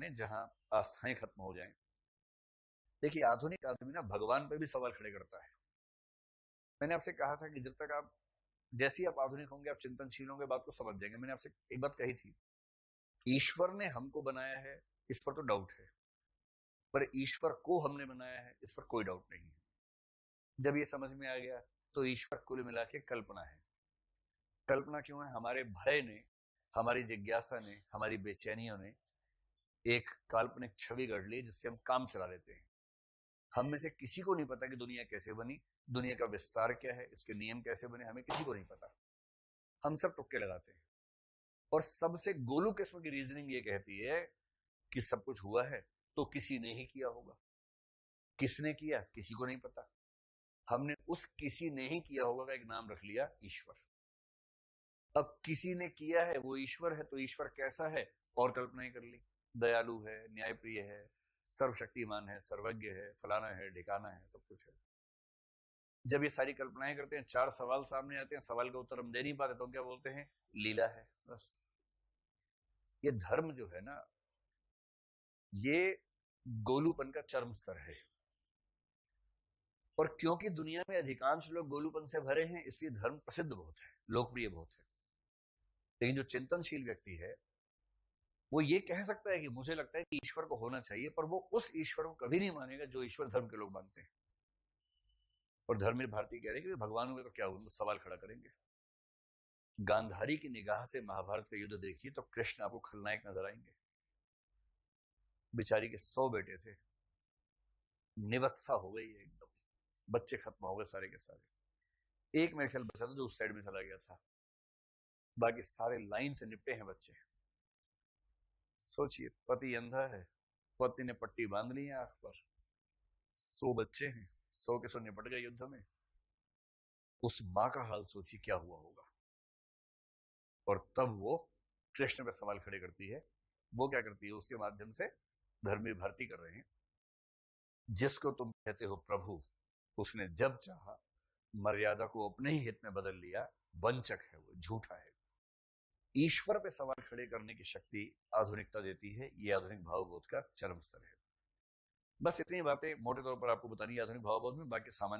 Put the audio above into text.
में जहां आस्थाएं खत्म हो जाएं। देखिए, आधुनिक आदमी ना भगवान पे भी सवाल खड़े करता है। मैंने आपसे कहा था कि जब तक आप, जैसे ही आप आधुनिक होंगे, आप चिंतनशील होंगे, बात को समझ जाएंगे। मैंने आपसे एक बात कही थी, ईश्वर ने हमको बनाया है, इस पर तो डाउट है, पर ईश्वर को हमने बनाया है, इस पर कोई डाउट नहीं है। जब ये समझ में आ गया तो ईश्वर कुल मिला के कल्पना है। कल्पना क्यों है? हमारे भय ने, हमारी जिज्ञासा ने, हमारी बेचैनियों ने एक काल्पनिक छवि गढ़ ली जिससे हम काम चला लेते हैं। हम में से किसी को नहीं पता कि दुनिया कैसे बनी, दुनिया का विस्तार क्या है, इसके नियम कैसे बने, हमें किसी को नहीं पता। हम सब तुक्के लगाते हैं। और सबसे गोलू किस्म की रीजनिंग ये कहती है कि सब कुछ हुआ है तो किसी ने ही किया होगा। किसने किया, किसी को नहीं पता। हमने उस किसी ने ही किया होगा का एक नाम रख लिया, ईश्वर। अब किसी ने किया है, वो ईश्वर है, तो ईश्वर कैसा है और कल्पनाएं कर ली। दयालु है, न्यायप्रिय है, सर्वशक्तिमान है, सर्वज्ञ है, फलाना है, ढिकाना है, सब कुछ है। जब ये सारी कल्पनाएं करते हैं, चार सवाल सामने आते हैं, सवाल का उत्तर हम दे नहीं पाते, तो क्या बोलते हैं? लीला है, बस। ये धर्म जो है ना, ये गोलूपन का चरम स्तर है। और क्योंकि दुनिया में अधिकांश लोग गोलूपन से भरे हैं, इसलिए धर्म प्रसिद्ध बहुत है, लोकप्रिय बहुत है। लेकिन जो चिंतनशील व्यक्ति है, वो ये कह सकता है कि मुझे लगता है कि ईश्वर को होना चाहिए, पर वो उस ईश्वर को कभी नहीं मानेगा जो ईश्वर धर्म के लोग मानते हैं। और धर्मवीर भारती कह रहे हैं कि भगवान हुए तो क्या हुआ, सवाल खड़ा करेंगे। गांधारी की निगाह से महाभारत का युद्ध देखिए तो कृष्ण आपको खलनायक नजर आएंगे। बेचारी के 100 बेटे थे, निवत्सा हो गई एकदम, बच्चे खत्म हो गए सारे के सारे। एक मेरे ख्याल बचा था जो उस साइड में चला गया था, बाकी सारे लाइन से निपटे हैं बच्चे। सोचिए, पति अंधा है, पति ने पट्टी बांध ली है आंख पर, 100 बच्चे हैं, 100 के 100 निपट गए युद्ध में। उस मां का हाल सोचिए क्या हुआ होगा। और तब वो कृष्ण पे सवाल खड़े करती है। वो क्या करती है? उसके माध्यम से धर्मवीर भारती कर रहे हैं, जिसको तुम कहते हो प्रभु, उसने जब चाहा मर्यादा को अपने ही हित में बदल लिया। वंचक है वो, झूठा है। ईश्वर पे सवाल खड़े करने की शक्ति आधुनिकता देती है। ये आधुनिक भावबोध का चरम स्तर है। बस इतनी बातें मोटे तौर पर आपको बतानी है आधुनिक भावबोध में। बाकी सामान्य